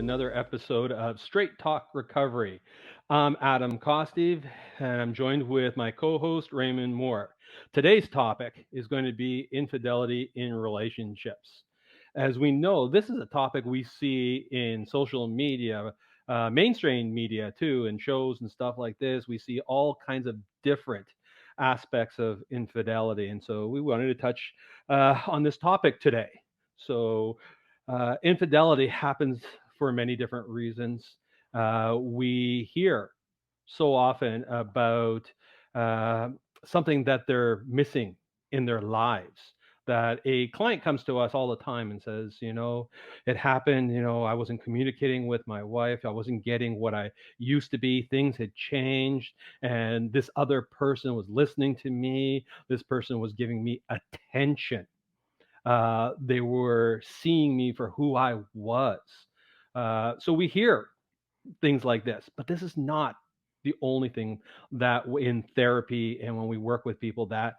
another episode of Straight Talk Recovery. I'm Adam Kostiw, and I'm joined with my co host, Raymond Moore. Today's topic is going to be infidelity in relationships. As we know, this is a topic we see in social media, mainstream media too, and shows and stuff like this. We see all kinds of different aspects of infidelity. And so we wanted to touch on this topic today. So, infidelity happens for many different reasons. We hear so often about uh, something that they're missing in their lives. That a client comes to us all the time and says, it happened, I wasn't communicating with my wife. I wasn't getting what I used to be. Things had changed. And this other person was listening to me. This person was giving me attention. They were seeing me for who I was. So we hear things like this, but this is not the only thing that in therapy and when we work with people that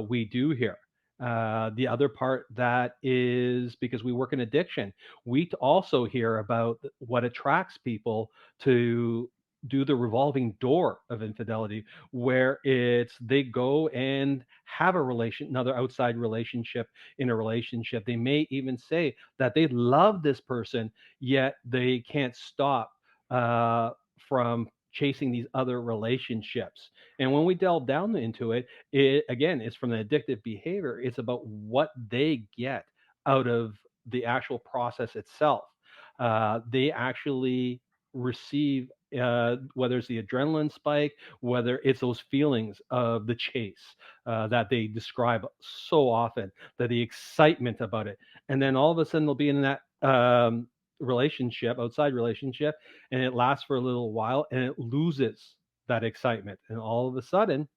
we do hear. The other part that is because we work in addiction, we also hear about what attracts people to do the revolving door of infidelity, where it's they go and have a another outside relationship in a relationship. They may even say that they love this person, yet they can't stop uh, from chasing these other relationships. And when we delve down into it, it again, it's from the addictive behavior. It's about what they get out of the actual process itself. They actually receive. Whether it's the adrenaline spike, whether it's those feelings of the chase that they describe so often, that the excitement about it, and then all of a sudden they'll be in that relationship, outside relationship, and it lasts for a little while and it loses that excitement. And all of a sudden,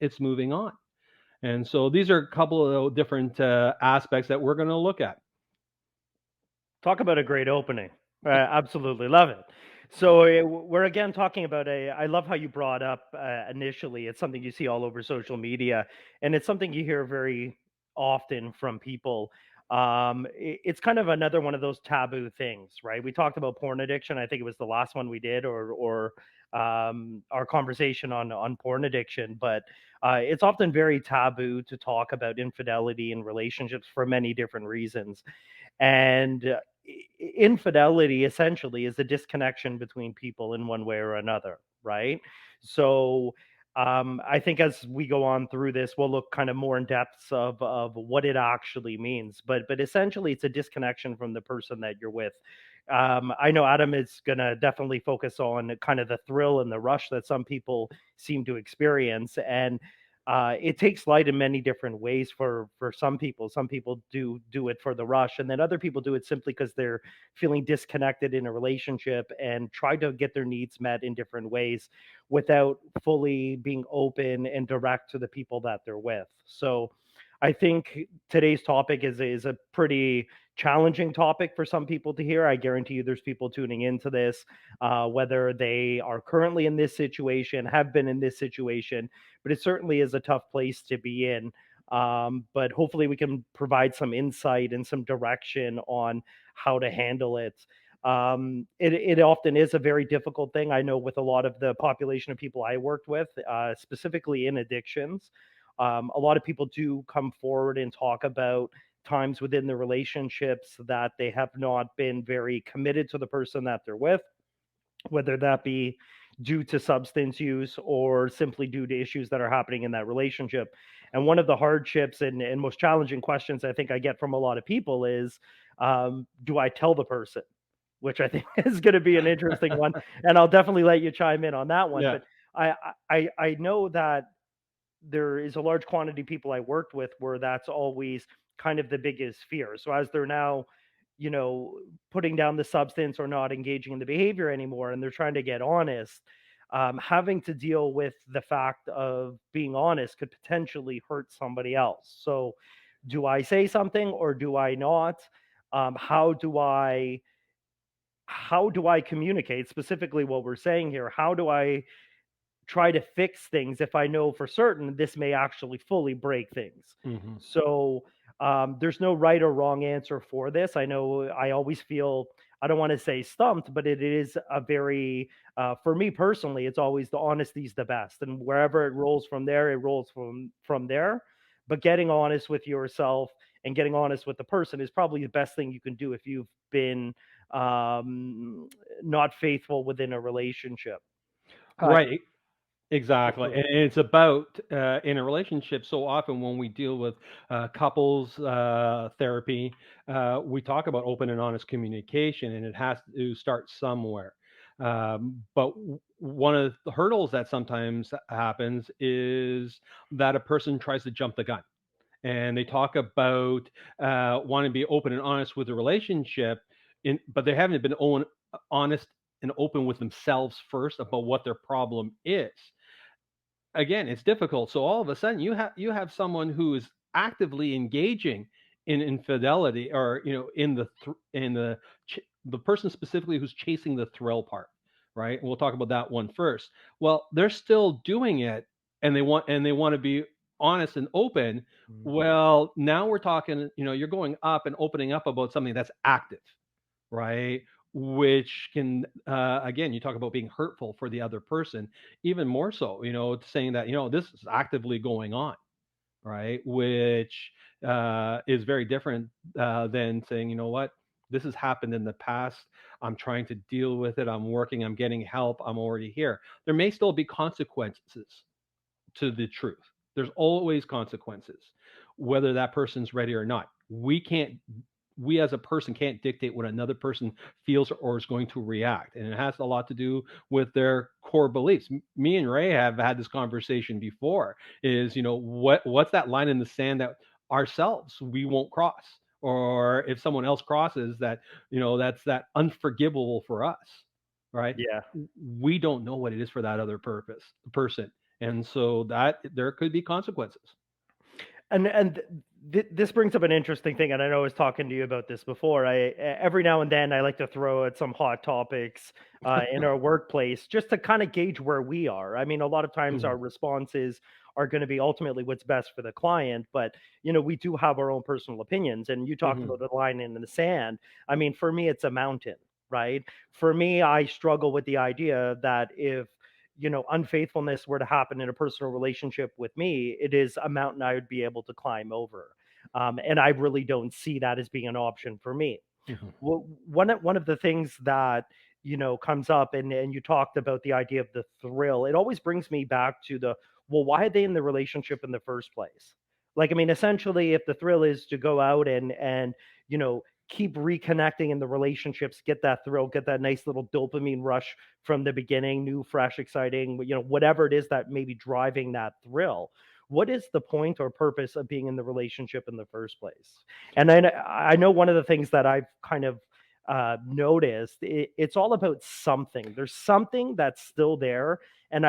it's moving on. And so these are a couple of different aspects that we're going to look at. Talk about a great opening. Absolutely love it. So we're again talking about a. I love how you brought up initially. It's something you see all over social media, and it's something you hear very often from people. It's kind of another one of those taboo things, right? We talked about porn addiction. I think it was the last one we did, or our conversation on porn addiction. But it's often very taboo to talk about infidelity in relationships for many different reasons. And infidelity essentially is a disconnection between people in one way or another, right? So I think as we go on through this, we'll look kind of more in depths of what it actually means. But essentially, it's a disconnection from the person that you're with. I know Adam is going to definitely focus on kind of the thrill and the rush that some people seem to experience, and it takes light in many different ways for some people. Some people do it for the rush, and then other people do it simply because they're feeling disconnected in a relationship and try to get their needs met in different ways without fully being open and direct to the people that they're with. So I think today's topic is a pretty challenging topic for some people to hear. I guarantee you there's people tuning into this, whether they are currently in this situation, have been in this situation, but it certainly is a tough place to be in. But hopefully we can provide some insight and some direction on how to handle it. It often is a very difficult thing. I know with a lot of the population of people I worked with, specifically in addictions, a lot of people do come forward and talk about times within the relationships that they have not been very committed to the person that they're with, whether that be due to substance use or simply due to issues that are happening in that relationship. And one of the hardships and most challenging questions I think I get from a lot of people is, do I tell the person? Which I think is going to be an interesting one, and I'll definitely let you chime in on that one. Yeah. But I know that there is a large quantity of people I worked with where that's always kind of the biggest fear. So as they're now, putting down the substance or not engaging in the behavior anymore, and they're trying to get honest, having to deal with the fact of being honest could potentially hurt somebody else. So, do I say something or do I not? How do I communicate specifically what we're saying here? How do I try to fix things if I know for certain this may actually fully break things? Hmm. So there's no right or wrong answer for this. I know I always feel I don't want to say stumped, but it is a very, for me personally, it's always the honesty's the best, and wherever it rolls from there, it rolls from there. But getting honest with yourself and getting honest with the person is probably the best thing you can do if you've been um, not faithful within a relationship. Uh, Right. Exactly. Absolutely. And it's about in a relationship. So often when we deal with couples therapy, we talk about open and honest communication, and it has to start somewhere. But one of the hurdles that sometimes happens is that a person tries to jump the gun, and they talk about wanting to be open and honest with the relationship, but they haven't been honest and open with themselves first about what their problem is. Again, it's difficult. So all of a sudden, you have someone who is actively engaging in infidelity, or in the person specifically who's chasing the thrill part, right? And we'll talk about that one first. Well, they're still doing it, and they want to be honest and open. Mm. Well, now we're talking. You're going up and opening up about something that's active, right? Which can, again, you talk about being hurtful for the other person, even more so, saying that, this is actively going on, right? Which is very different than saying, you know what, this has happened in the past. I'm trying to deal with it. I'm working, I'm getting help. I'm already here. There may still be consequences to the truth. There's always consequences, whether that person's ready or not. We as a person can't dictate what another person feels or is going to react, and it has a lot to do with their core beliefs. Me and Ray have had this conversation before. Is what's that line in the sand that ourselves we won't cross, or if someone else crosses that, that's that unforgivable for us, right? Yeah. We don't know what it is for that other person, and so that there could be consequences. This brings up an interesting thing, and I know I was talking to you about this before. Every now and then I like to throw at some hot topics in our workplace just to kind of gauge where we are. I mean, a lot of times our Mhm. responses are going to be ultimately what's best for the client, but we do have our own personal opinions. And you talked Mhm. about the line in the sand. I mean, for me, it's a mountain, right? For me, I struggle with the idea that if unfaithfulness were to happen in a personal relationship with me, it is a mountain I would be able to climb over. And I really don't see that as being an option for me. Mhm. One of the things that comes up, and you talked about the idea of the thrill. It always brings me back to the, well, why are they in the relationship in the first place? Like, I mean, essentially, if the thrill is to go out and keep reconnecting in the relationships, get that thrill, get that nice little dopamine rush from the beginning, new, fresh, exciting, whatever it is that may be driving that thrill. What is the point or purpose of being in the relationship in the first place? And then I know one of the things that I've kind of noticed, it's all about something. There's something that's still there, and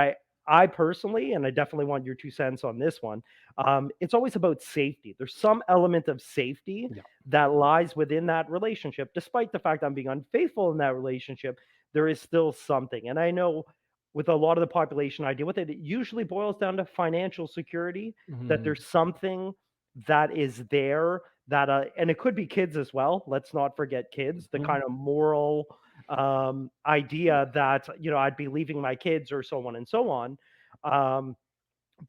I personally, and I definitely want your 2 cents on this one. It's always about safety. There's some element of safety Yeah. that lies within that relationship, despite the fact I'm being unfaithful in that relationship. There is still something, and I know with a lot of the population I deal with, it usually boils down to financial security. That Mhm. there's something that is there that and it could be kids as well. Let's not forget kids. The Mhm. kind of moral idea that I'd be leaving my kids or so on and so on. um,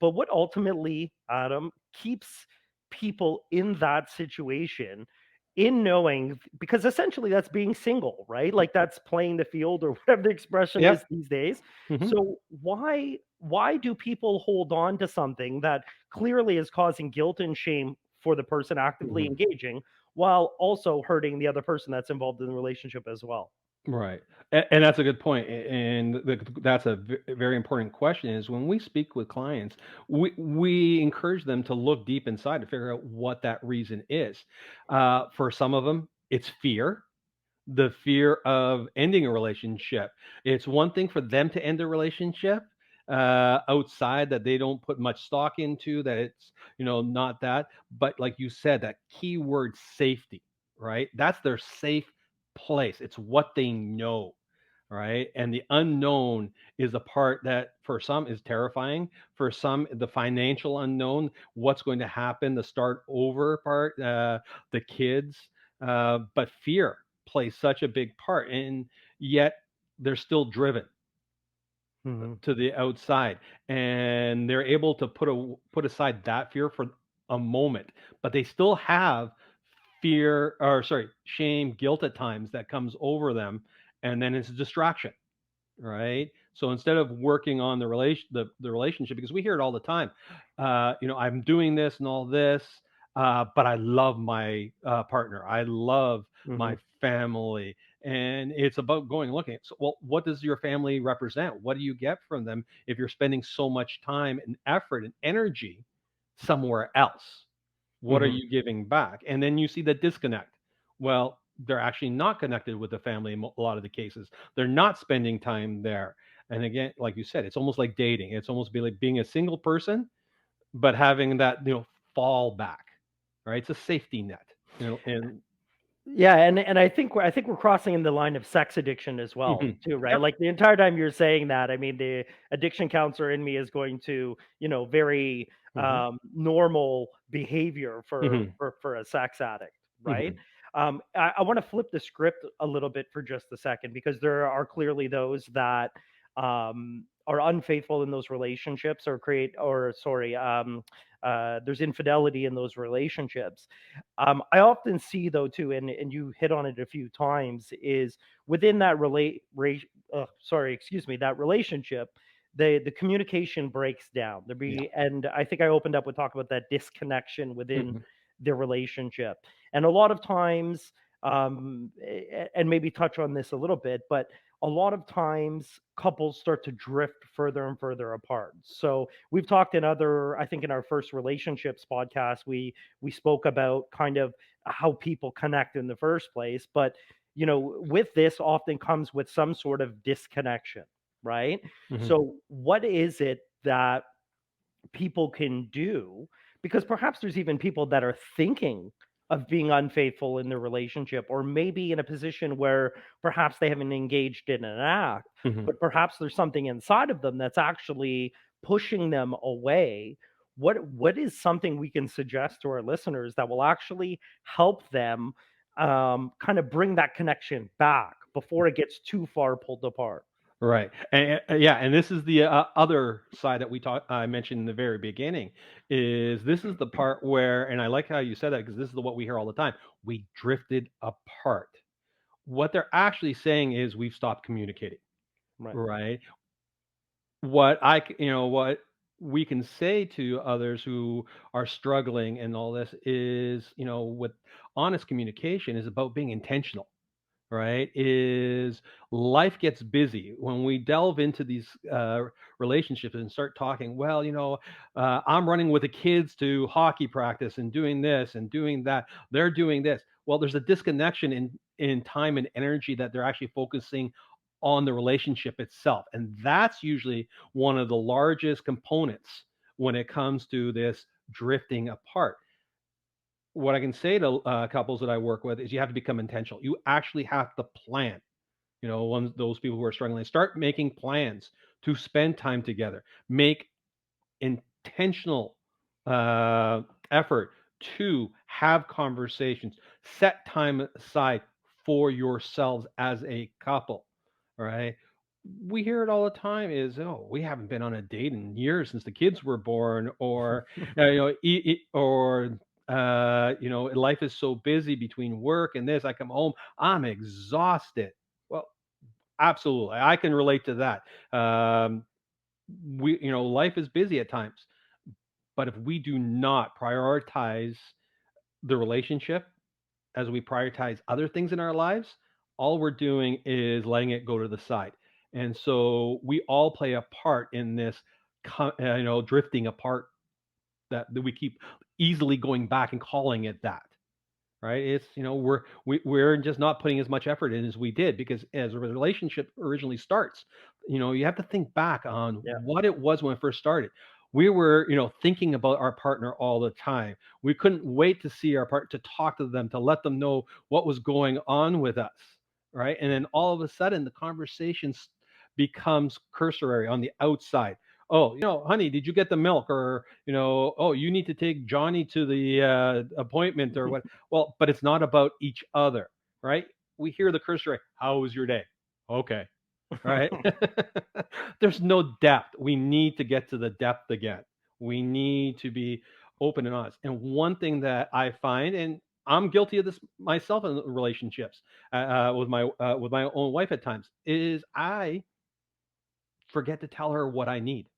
but what ultimately, Adam, keeps people in that situation, in knowing, because essentially that's being single, right? Like that's playing the field or whatever the expression is Yep. these days. Mhm. So why do people hold on to something that clearly is causing guilt and shame for the person actively Mhm. engaging, while also hurting the other person that's involved in the relationship as well? Right. And that's a good point. And that's a very important question. Is when we speak with clients, we encourage them to look deep inside to figure out what that reason is. For some of them, it's fear, the fear of ending a relationship. It's one thing for them to end a relationship outside that they don't put much stock into, that it's, not that. But like you said, that keyword safety, right? That's their safe place. It's what they know, right? And the unknown is the part that for some is terrifying. For some, the financial unknown, what's going to happen, the start over part, the kids, but fear. play such a big part, and yet they're still driven Mhm. to the outside, and they're able to put aside that fear for a moment, but they still have fear, or sorry, shame, guilt at times that comes over them, and then it's a distraction, right? So instead of working on the relationship, because we hear it all the time, I'm doing this and all this, but I love my partner, I love my Mhm. family, and it's about going looking at, so, well, what does your family represent? What do you get from them if you're spending so much time and effort and energy somewhere else? What are Mhm. you giving back? And then you see the disconnect. Well, they're actually not connected with the family in a lot of the cases. They're not spending time there. And again, like you said, it's almost like dating. It's almost be like being a single person, but having that, fall back, right? It's a safety net, and Yeah, and I think we're crossing in the line of sex addiction as well mhm. too, right? Yep. Like the entire time you're saying that, I mean, the addiction counselor in me is going to, very Mhm. normal behavior for Mhm. for a sex addict, right? Mhm. I want to flip the script a little bit for just a second because there are clearly those that are unfaithful in those relationships or there's infidelity in those relationships. I often see though too, and you hit on it a few times, is within that that relationship, the communication breaks down. Yeah. And I think I opened up with talk about that disconnection within Mhm. the relationship, and a lot of times, and maybe touch on this a little bit, but a lot of times couples start to drift further and further apart. So we've talked I think in our first relationships podcast, we spoke about kind of how people connect in the first place, but with this often comes with some sort of disconnection, right? Mhm. So what is it that people can do, because perhaps there's even people that are thinking of being unfaithful in their relationship, or maybe in a position where perhaps they haven't engaged in an act, Mhm. but perhaps there's something inside of them that's actually pushing them away. What is something we can suggest to our listeners that will actually help them kind of bring that connection back before it gets too far pulled apart? Right. And yeah, and this is the other side that I mentioned in the very beginning, is this is the part where, and I like how you said that because this is what we hear all the time. We drifted apart. What they're actually saying is we've stopped communicating, Right. right? What we can say to others who are struggling and all this is, with honest communication is about being intentional, right? Is life gets busy when we delve into these relationships and start talking. Well, I'm running with the kids to hockey practice and doing this and doing that. They're doing this. Well, there's a disconnection in time and energy that they're actually focusing on the relationship itself, and that's usually one of the largest components when it comes to this drifting apart. What I can say to couples that I work with is you have to become intentional. You actually have to plan. Those people who are struggling, start making plans to spend time together. Make intentional uh, effort to have conversations. Set time aside for yourselves as a couple. All right. We hear it all the time is, oh, we haven't been on a date in years since the kids were born, or life is so busy between work and this. I come home, I'm exhausted. Well, absolutely, I can relate to that. Life is busy at times, but if we do not prioritize the relationship as we prioritize other things in our lives, all we're doing is letting it go to the side. And so we all play a part in this, drifting apart, that we keep easily going back and calling it that. Right? It's, we're just not putting as much effort in as we did, because as a relationship originally starts, you have to think back on Yeah. what it was when it first started. We were, thinking about our partner all the time. We couldn't wait to see our partner, to talk to them, to let them know what was going on with us, right? And then all of a sudden the conversation becomes cursory on the outside. Oh, honey, did you get the milk? Or, oh, you need to take Johnny to the appointment, or what. Well, but it's not about each other, right? we hear the cursory, how was your day? Okay. Right. There's no depth. We need to get to the depth again. We need to be open and honest. And one thing that I find, and I'm guilty of this myself in relationships with my own wife at times, is I forget to tell her what I need.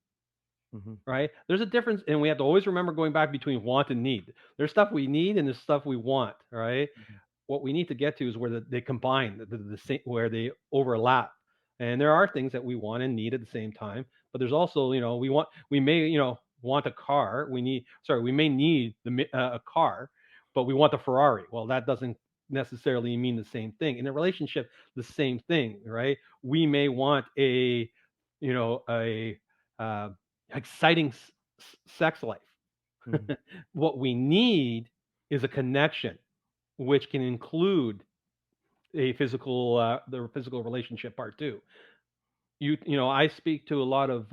Mhm. Right? There's a difference, and we have to always remember going back between want and need. There's stuff we need and there's stuff we want. Right? Mhm. What we need to get to is where they combine, the same, where they overlap. And there are things that we want and need at the same time, but there's also, we may, want a car. We may need a car, but we want the Ferrari. Well, that doesn't necessarily mean the same thing. In a relationship, the same thing, right? We may want a uh, exciting sex life. Mhm. What we need is a connection, which can include the physical relationship part too. I speak to a lot of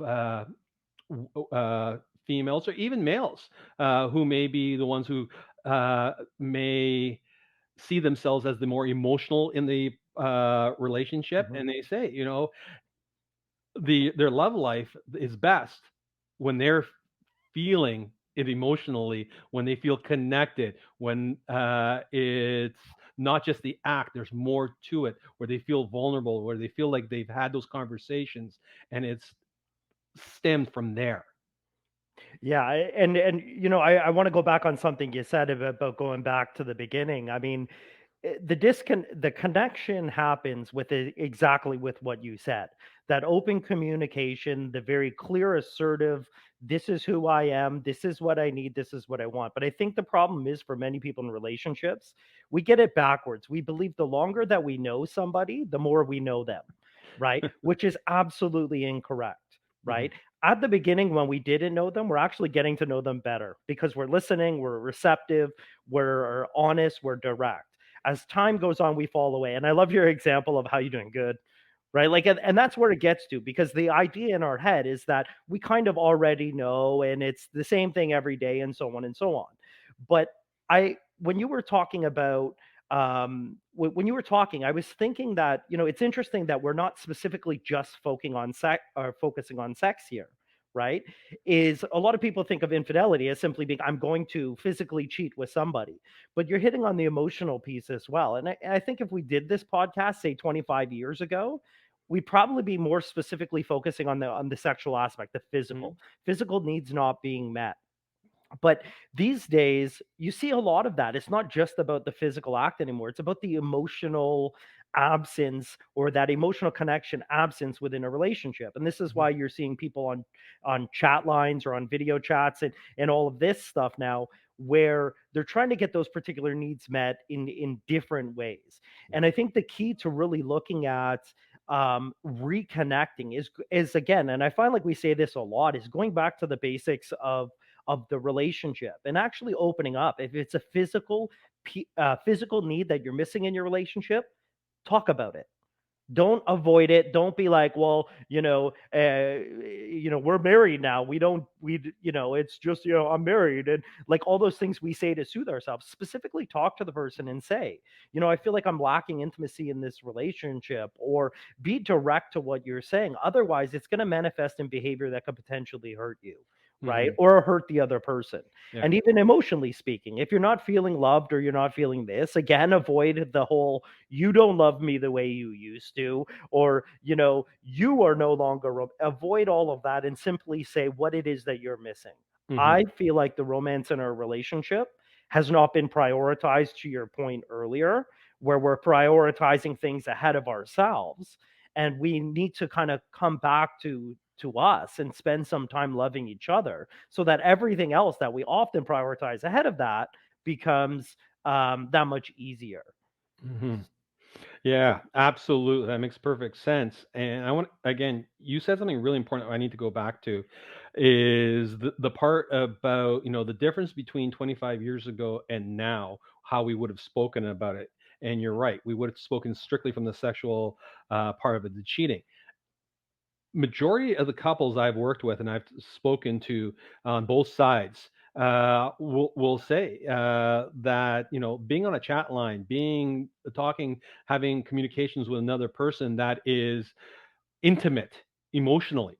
females or even males who may be the ones who may see themselves as the more emotional in the relationship, Mhm. and they say, their love life is best when they're feeling it emotionally, when they feel connected, when it's not just the act, there's more to it, where they feel vulnerable, where they feel like they've had those conversations, and it's stemmed from there. Yeah, and I want to go back on something you said about going back to the beginning. I mean, the connection happens with exactly with what you said. That open communication, the very clear, assertive, this is who I am, this is what I need, this is what I want. But I think the problem is for many people in relationships, we get it backwards. We believe the longer that we know somebody, the more we know them, right? Which is absolutely incorrect, Mhm. right? At the beginning, when we didn't know them, we're actually getting to know them better because we're listening, we're receptive, we're honest, we're direct. As time goes on, we fall away. And I love your example of how you're doing good, right? Like, and that's where it gets to, because the idea in our head is that we kind of already know, and it's the same thing every day, and so on and so on. But when you were talking about, when you were talking, I was thinking that, it's interesting that we're not specifically just focusing on sex here, right? Is a lot of people think of infidelity as simply being, I'm going to physically cheat with somebody, but you're hitting on the emotional piece as well. And I think if we did this podcast, say 25 years ago, we'd probably be more specifically focusing on the sexual aspect, the Mhm. physical needs not being met. But these days, you see a lot of that. It's not just about the physical act anymore. It's about the emotional absence, or that emotional connection absence within a relationship. And this is Mhm. why you're seeing people on chat lines or on video chats and all of this stuff now, where they're trying to get those particular needs met in different ways. Yeah. And I think the key to really looking at reconnecting is again, and I find like we say this a lot, is going back to the basics of the relationship and actually opening up. If it's a physical need that you're missing in your relationship, talk about it. Don't avoid it. Don't be like, well, we're married now. We don't, it's just, I'm married, and like all those things we say to soothe ourselves. Specifically, talk to the person and say, I feel like I'm lacking intimacy in this relationship, or be direct to what you're saying. Otherwise, it's going to manifest in behavior that could potentially hurt you, right? Mhm. Or hurt the other person. Yeah. And even emotionally speaking, if you're not feeling loved or you're not feeling this, again, avoid the whole, you don't love me the way you used to, or you are no longer avoid all of that and simply say what it is that you're missing. Mhm. I feel like the romance in our relationship has not been prioritized, to your point earlier, where we're prioritizing things ahead of ourselves, and we need to kind of come back to us and spend some time loving each other, so that everything else that we often prioritize ahead of that becomes that much easier. Mhm. So, Yeah, absolutely. That makes perfect sense. And I want, again, you said something really important I need to go back to, is the part about, the difference between 25 years ago and now, how we would have spoken about it. And you're right, we would have spoken strictly from the sexual part of it, the cheating. Majority of the couples I've worked with and I've spoken to on both sides, will say that being on a chat line, being talking, having communications with another person that is intimate emotionally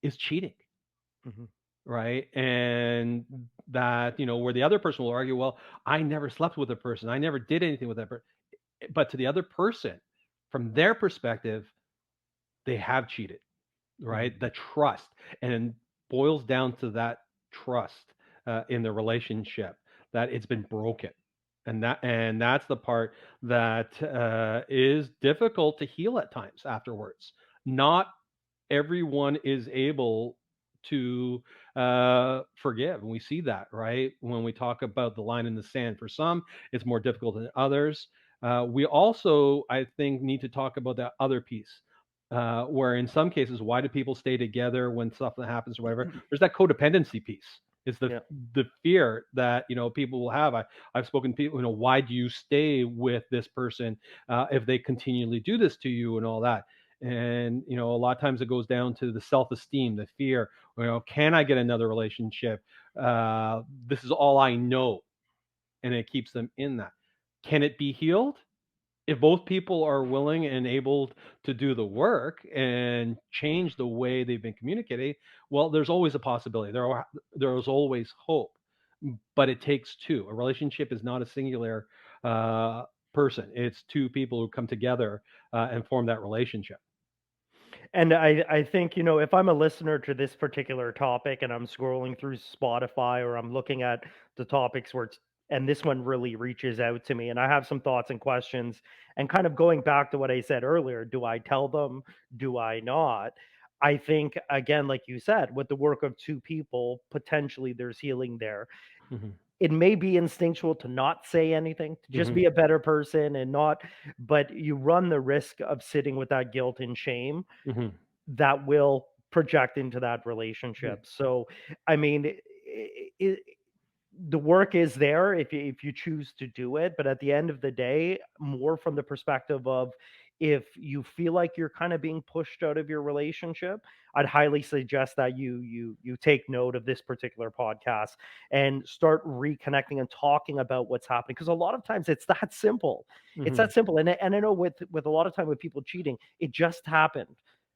is cheating, Mhm. right? And that where the other person will argue, well, I never slept with a person, I never did anything with that person, but to the other person, from their perspective, they have cheated, Mhm. right? The trust, and it boils down to that trust in the relationship, that it's been broken, and that's the part that is difficult to heal at times afterwards. Not everyone is able to forgive, and we see that, right, when we talk about the line in the sand. For some, it's more difficult than others. We also, I think, need to talk about that other piece, where in some cases, why do people stay together when something happens or whatever? There's that codependency piece. It's Yeah. the fear that people will have. I've spoken to people. Why do you stay with this person if they continually do this to you and all that? And a lot of times it goes down to the self-esteem, the fear. Can I get another relationship? This is all I know, and it keeps them in that. Can it be healed? If both people are willing and able to do the work and change the way they've been communicating, well, there's always a possibility. There's always hope, but it takes two. A relationship is not a singular uh, person. It's two people who come together and form that relationship. And I think, if I'm a listener to this particular topic and I'm scrolling through Spotify or I'm looking at the topics where and this one really reaches out to me and I have some thoughts and questions and kind of going back to what I said earlier, do I tell them? Do I not? I think, again, like you said, with the work of two people, potentially there's healing there. Hmm. It may be instinctual to not say anything, to just Hmm. be a better person and not, but you run the risk of sitting with that guilt and shame Hmm. that will project into that Yeah. relationship. So, I mean, the work is there if you choose to do it, but at the end of the day, more from the perspective of if you feel like you're kind of being pushed out of your relationship, I'd highly suggest that you take note of this particular podcast and start reconnecting and talking about what's happening because a lot of times it's that simple. It's Hmm. that simple. And I know with a lot of time with people cheating, it just happened.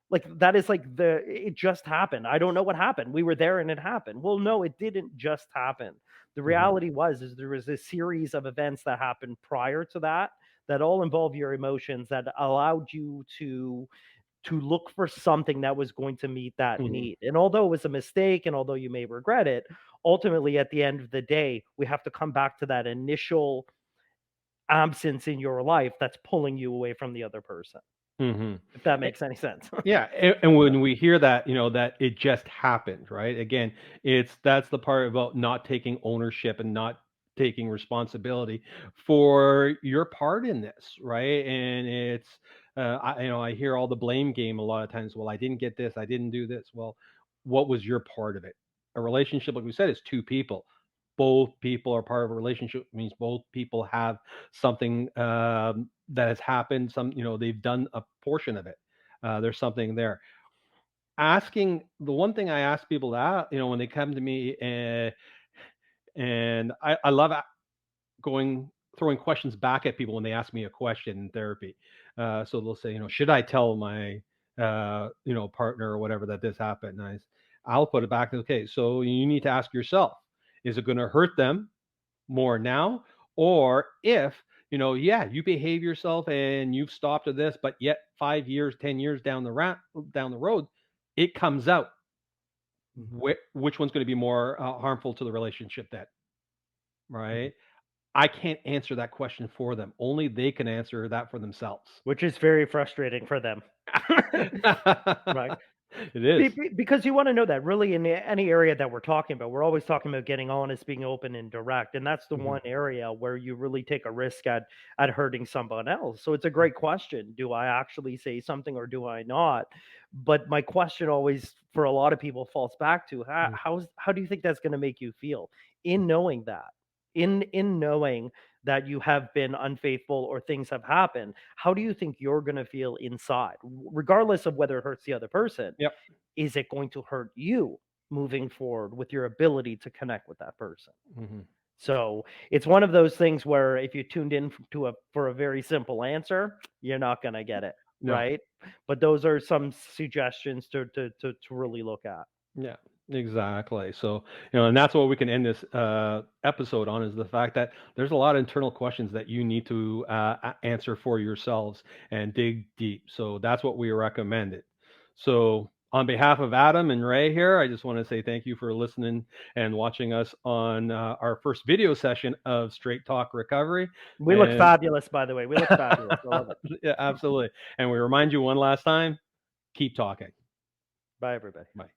Like that is like the it just happened. I don't know what happened. We were there and it happened. Well, no, it didn't just happen. The Hmm. reality was is there was a series of events that happened prior to that that all involve your emotions that allowed you to look for something that was going to meet that Hmm. need. And although it was a mistake and although you may regret it, ultimately at the end of the day, we have to come back to that initial absence in your life that's pulling you away from the other person. Hmm. If that makes any sense. Yeah, and when we hear that, that it just happened, right? Again, that's the part about not taking ownership and not taking responsibility for your part in this, right? And it's, I hear all the blame game a lot of times. Well, I didn't get this, I didn't do this. Well, what was your part of it? A relationship, like we said, is two people. Both people are part of a relationship. Means both people have something that has happened. They've done a portion of it. There's something there. Asking the one thing I ask people that when they come to me, and I love going throwing questions back at people when they ask me a question in therapy. So they'll say, should I tell my partner or whatever that this happened? I'll put it back. Okay, so you need to ask yourself: is it going to hurt them more now, or if yeah, you behave yourself and you've stopped at this, but yet 5 years, 10 years down the road, it comes out. Which one's going to be more harmful to the relationship then, Mhm. right? I can't answer that question for them. Only they can answer that for themselves. Which is very frustrating for them. Right. It is. Because you wanna know that really in any area that we're talking about, we're always talking about getting honest, being open and direct, and that's the Mhm. one area where you really take a risk at hurting someone else. So it's a great question. Do I actually say something or do I not? But my question always for a lot of people falls back to Mhm. how do you think that's gonna make you feel in knowing that? In knowing that you have been unfaithful or things have happened, how do you think you're gonna feel inside? Regardless of whether it hurts the other person, Yep. is it going to hurt you? moving forward with your ability to connect with that person. Mm-hmm. So it's one of those things where if you tuned in for a very simple answer, you're not going to get it, No. right? But those are some suggestions to really look at. Yeah, exactly. So, and that's what we can end this episode on, is the fact that there's a lot of internal questions that you need to answer for yourselves and dig deep. So that's what we recommended. So on behalf of Adam and Ray here, I just want to say thank you for listening and watching us on our first video session of Straight Talk Recovery. We look fabulous, by the way. We look fabulous. I love it. Yeah, absolutely. And we remind you one last time, keep talking. Bye, everybody. Bye.